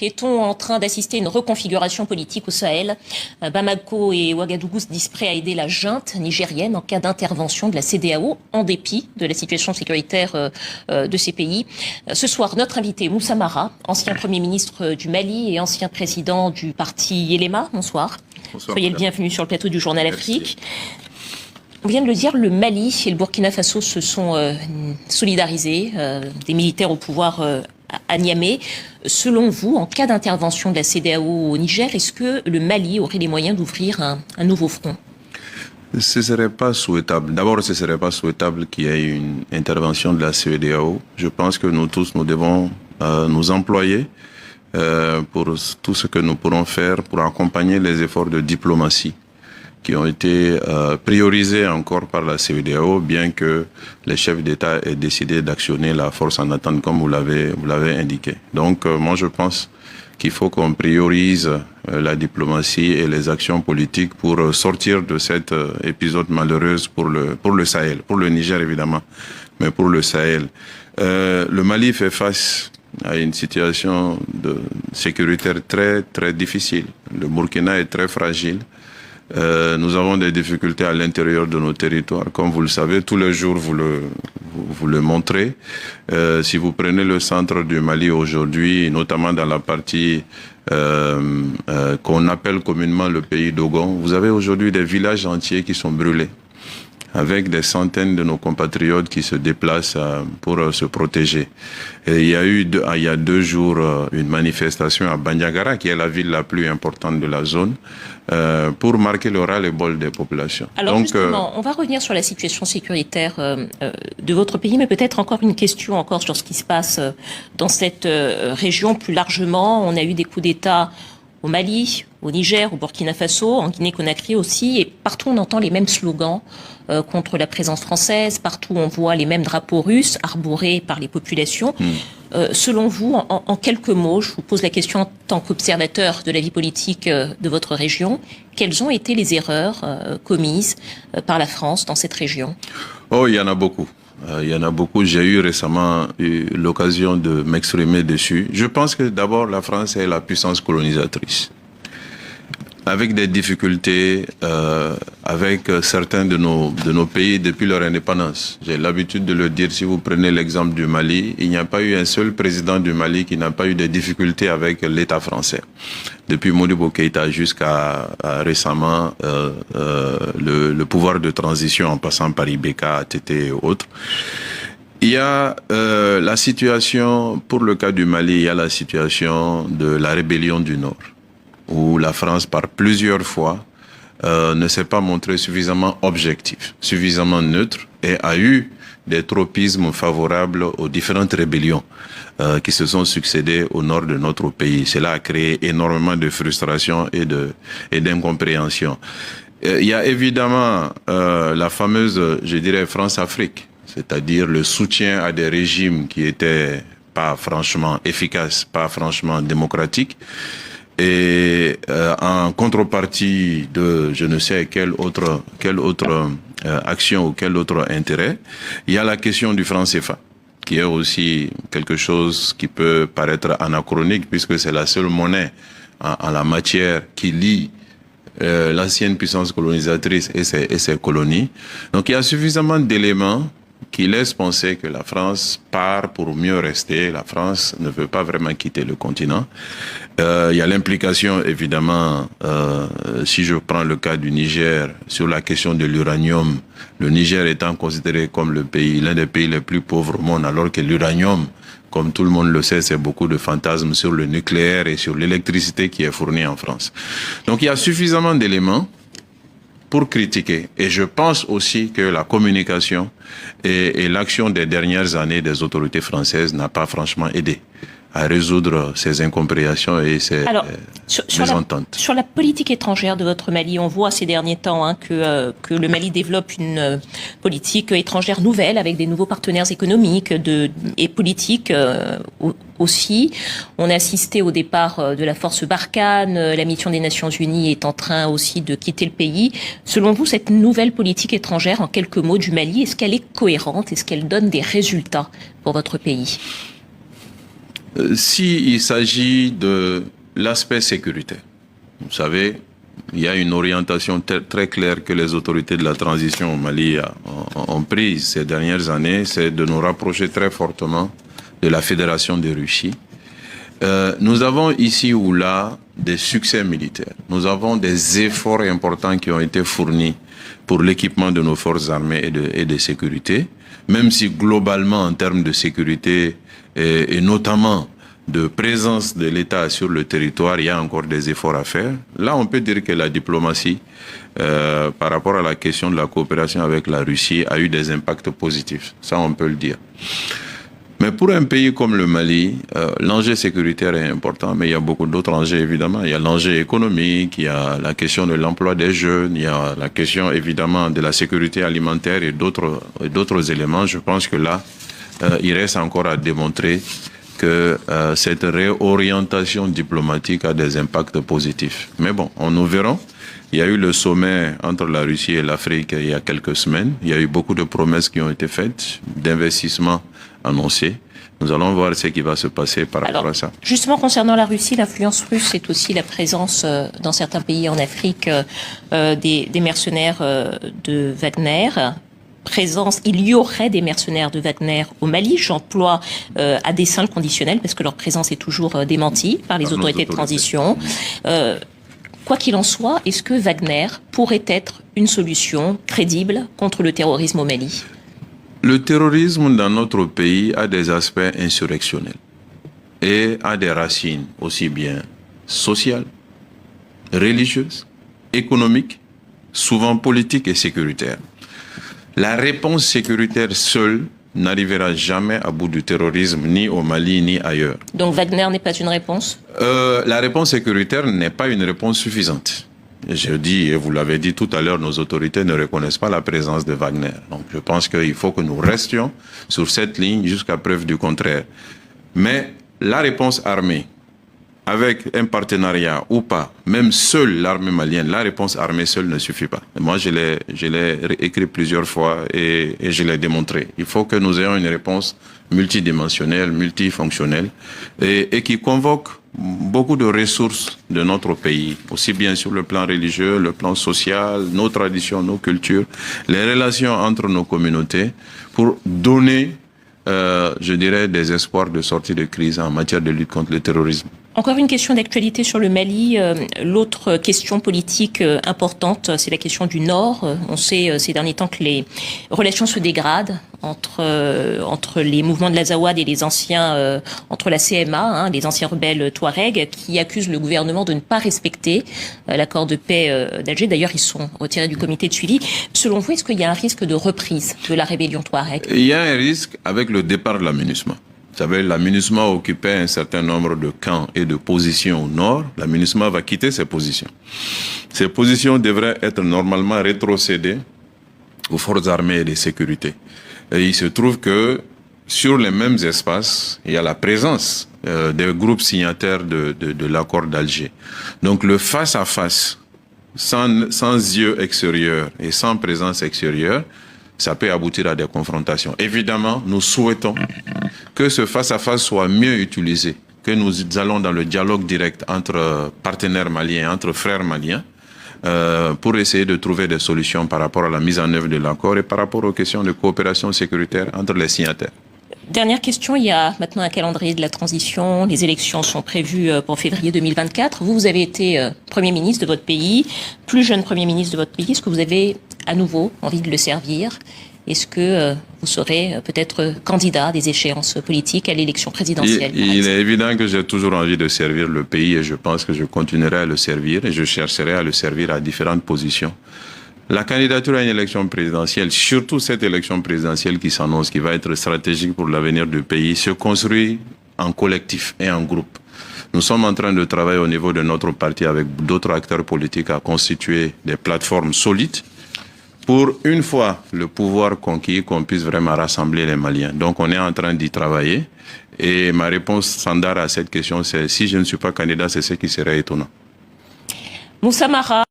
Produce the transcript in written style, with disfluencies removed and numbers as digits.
Est-on en train d'assister à une reconfiguration politique au Sahel? Bamako et Ouagadougou se disent prêts à aider la junte nigérienne en cas d'intervention de la CEDEAO, en dépit de la situation sécuritaire de ces pays. Ce soir, notre invité, Moussa Mara, ancien Premier ministre du Mali et ancien président du parti Yelema. Bonsoir. Bonsoir. Soyez le bienvenu sur le plateau du Journal Afrique. On vient de le dire, le Mali et le Burkina Faso se sont solidarisés, des militaires au pouvoir à Niamey. Selon vous, en cas d'intervention de la CEDEAO au Niger, est-ce que le Mali aurait les moyens d'ouvrir un nouveau front? Ce ne serait pas souhaitable. D'abord, ce ne serait pas souhaitable qu'il y ait une intervention de la CEDEAO. Je pense que nous tous, nous devons nous employer pour tout ce que nous pourrons faire pour accompagner les efforts de diplomatie qui ont été priorisés encore par la CEDEAO, bien que les chefs d'État aient décidé d'actionner la force en attente, comme vous l'avez indiqué. Donc, moi, je pense qu'il faut qu'on priorise la diplomatie et les actions politiques pour sortir de cet épisode malheureux pour le Sahel, pour le Niger évidemment, mais pour le Sahel. Le Mali fait face à une situation sécuritaire très, très difficile. Le Burkina est très fragile. Nous avons des difficultés à l'intérieur de nos territoires. Comme vous le savez, tous les jours, vous le montrez. Si vous prenez le centre du Mali aujourd'hui, notamment dans la partie qu'on appelle communément le pays d'Ogon, vous avez aujourd'hui des villages entiers qui sont brûlés, avec des centaines de nos compatriotes qui se déplacent pour se protéger. Et il y a eu il y a 2 jours une manifestation à Bandiagara, qui est la ville la plus importante de la zone, pour marquer le ras-le-bol des populations. Alors justement, on va revenir sur la situation sécuritaire de votre pays, mais peut-être encore une question encore sur ce qui se passe dans cette région plus largement. On a eu des coups d'État au Mali, au Niger, au Burkina Faso, en Guinée-Conakry aussi, et partout on entend les mêmes slogans contre la présence française, partout on voit les mêmes drapeaux russes arborés par les populations. Selon vous, en quelques mots, je vous pose la question en tant qu'observateur de la vie politique de votre région, quelles ont été les erreurs commises par la France dans cette région? Oh, il y en a beaucoup. Il y en a beaucoup. J'ai eu récemment l'occasion de m'exprimer dessus. Je pense que d'abord, la France est la puissance colonisatrice, avec des difficultés avec certains de nos pays depuis leur indépendance. J'ai l'habitude de le dire. Si vous prenez l'exemple du Mali, il n'y a pas eu un seul président du Mali qui n'a pas eu de difficultés avec l'État français. Depuis Modibo Keïta jusqu'à récemment le pouvoir de transition en passant par Ibeka, ATT et autres. Il y a la situation, pour le cas du Mali, il y a la situation de la rébellion du Nord, où la France, par plusieurs fois, ne s'est pas montrée suffisamment objective, suffisamment neutre, et a eu des tropismes favorables aux différentes rébellions qui se sont succédées au nord de notre pays. Cela a créé énormément de frustration et d'incompréhension. Il y a évidemment la fameuse, je dirais, France-Afrique, c'est-à-dire le soutien à des régimes qui étaient pas franchement efficaces, pas franchement démocratiques, et en contrepartie de je ne sais quelle autre action ou quel autre intérêt, il y a la question du franc CFA, qui est aussi quelque chose qui peut paraître anachronique, puisque c'est la seule monnaie en la matière qui lie l'ancienne puissance colonisatrice et ses colonies. Donc il y a suffisamment d'éléments qui laisse penser que la France part pour mieux rester. La France ne veut pas vraiment quitter le continent. Il y a l'implication, évidemment, si je prends le cas du Niger, sur la question de l'uranium, le Niger étant considéré comme l'un des pays les plus pauvres au monde, alors que l'uranium, comme tout le monde le sait, c'est beaucoup de fantasmes sur le nucléaire et sur l'électricité qui est fournie en France. Donc il y a suffisamment d'éléments pour critiquer. Et je pense aussi que la communication et l'action des dernières années des autorités françaises n'a pas franchement aidé à résoudre ces incompréhensions et ces mésententes. Sur la politique étrangère de votre Mali, on voit ces derniers temps que le Mali développe une politique étrangère nouvelle avec des nouveaux partenaires économiques et politiques aussi. On a assisté au départ de la force Barkhane, la mission des Nations Unies est en train aussi de quitter le pays. Selon vous, cette nouvelle politique étrangère, en quelques mots, du Mali, est-ce qu'elle est cohérente? Est-ce qu'elle donne des résultats pour votre pays? S'il s'agit de l'aspect sécuritaire, vous savez, il y a une orientation très claire que les autorités de la transition au Mali ont prise ces dernières années, c'est de nous rapprocher très fortement de la Fédération de Russie. Nous avons ici ou là des succès militaires. Nous avons des efforts importants qui ont été fournis pour l'équipement de nos forces armées et de sécurité, même si globalement en termes de sécurité et notamment de présence de l'État sur le territoire, il y a encore des efforts à faire. Là, on peut dire que la diplomatie, par rapport à la question de la coopération avec la Russie, a eu des impacts positifs. Ça, on peut le dire. Mais pour un pays comme le Mali, l'enjeu sécuritaire est important, mais il y a beaucoup d'autres enjeux, évidemment. Il y a l'enjeu économique, il y a la question de l'emploi des jeunes, il y a la question, évidemment, de la sécurité alimentaire et d'autres éléments. Je pense que là, il reste encore à démontrer que cette réorientation diplomatique a des impacts positifs. Mais bon, nous verrons. Il y a eu le sommet entre la Russie et l'Afrique il y a quelques semaines. Il y a eu beaucoup de promesses qui ont été faites, d'investissements annoncés. Nous allons voir ce qui va se passer par rapport à ça. Justement, concernant la Russie, l'influence russe, c'est aussi la présence dans certains pays en Afrique des mercenaires de Wagner. Il y aurait des mercenaires de Wagner au Mali. J'emploie à dessein le conditionnel parce que leur présence est toujours démentie par les autorités de transition. Quoi qu'il en soit, est-ce que Wagner pourrait être une solution crédible contre le terrorisme au Mali? Le terrorisme dans notre pays a des aspects insurrectionnels et a des racines aussi bien sociales, religieuses, économiques, souvent politiques et sécuritaires. La réponse sécuritaire seule n'arrivera jamais à bout du terrorisme, ni au Mali, ni ailleurs. Donc Wagner n'est pas une réponse? La réponse sécuritaire n'est pas une réponse suffisante. Je dis, et vous l'avez dit tout à l'heure, nos autorités ne reconnaissent pas la présence de Wagner. Donc je pense qu'il faut que nous restions sur cette ligne jusqu'à preuve du contraire. Mais la réponse armée, avec un partenariat ou pas, même seule l'armée malienne, la réponse armée seule ne suffit pas. Moi, je l'ai écrit plusieurs fois et je l'ai démontré. Il faut que nous ayons une réponse multidimensionnelle, multifonctionnelle et qui convoque beaucoup de ressources de notre pays, aussi bien sur le plan religieux, le plan social, nos traditions, nos cultures, les relations entre nos communautés, pour donner, je dirais, des espoirs de sortie de crise en matière de lutte contre le terrorisme. Encore une question d'actualité sur le Mali. L'autre question politique importante, c'est la question du Nord. On sait ces derniers temps que les relations se dégradent entre les mouvements de l'Azawad et les anciens, entre la CMA, les anciens rebelles Touaregs, qui accusent le gouvernement de ne pas respecter l'accord de paix d'Alger. D'ailleurs, ils sont retirés du comité de suivi. Selon vous, est-ce qu'il y a un risque de reprise de la rébellion Touareg? Il y a un risque avec le départ de la MINUSMA. Vous savez, la MINUSMA occupait un certain nombre de camps et de positions au nord. La MINUSMA va quitter ces positions. Ces positions devraient être normalement rétrocédées aux forces armées et de sécurité. Et il se trouve que sur les mêmes espaces, il y a la présence des groupes signataires de l'accord d'Alger. Donc le face-à-face, sans yeux extérieurs et sans présence extérieure, ça peut aboutir à des confrontations. Évidemment, nous souhaitons que ce face-à-face soit mieux utilisé, que nous allons dans le dialogue direct entre partenaires maliens, entre frères maliens, pour essayer de trouver des solutions par rapport à la mise en œuvre de l'accord et par rapport aux questions de coopération sécuritaire entre les signataires. Dernière question, il y a maintenant un calendrier de la transition, les élections sont prévues pour février 2024. Vous avez été Premier ministre de votre pays, plus jeune Premier ministre de votre pays. Est-ce que vous avez à nouveau envie de le servir? Est-ce que vous serez peut-être candidat à des échéances politiques à l'élection présidentielle? Il est évident que j'ai toujours envie de servir le pays et je pense que je continuerai à le servir et je chercherai à le servir à différentes positions. La candidature à une élection présidentielle, surtout cette élection présidentielle qui s'annonce, qui va être stratégique pour l'avenir du pays, se construit en collectif et en groupe. Nous sommes en train de travailler au niveau de notre parti avec d'autres acteurs politiques à constituer des plateformes solides pour, une fois le pouvoir conquis, qu'on puisse vraiment rassembler les Maliens. Donc on est en train d'y travailler et ma réponse standard à cette question, c'est si je ne suis pas candidat, c'est ce qui serait étonnant. Moussa Mara.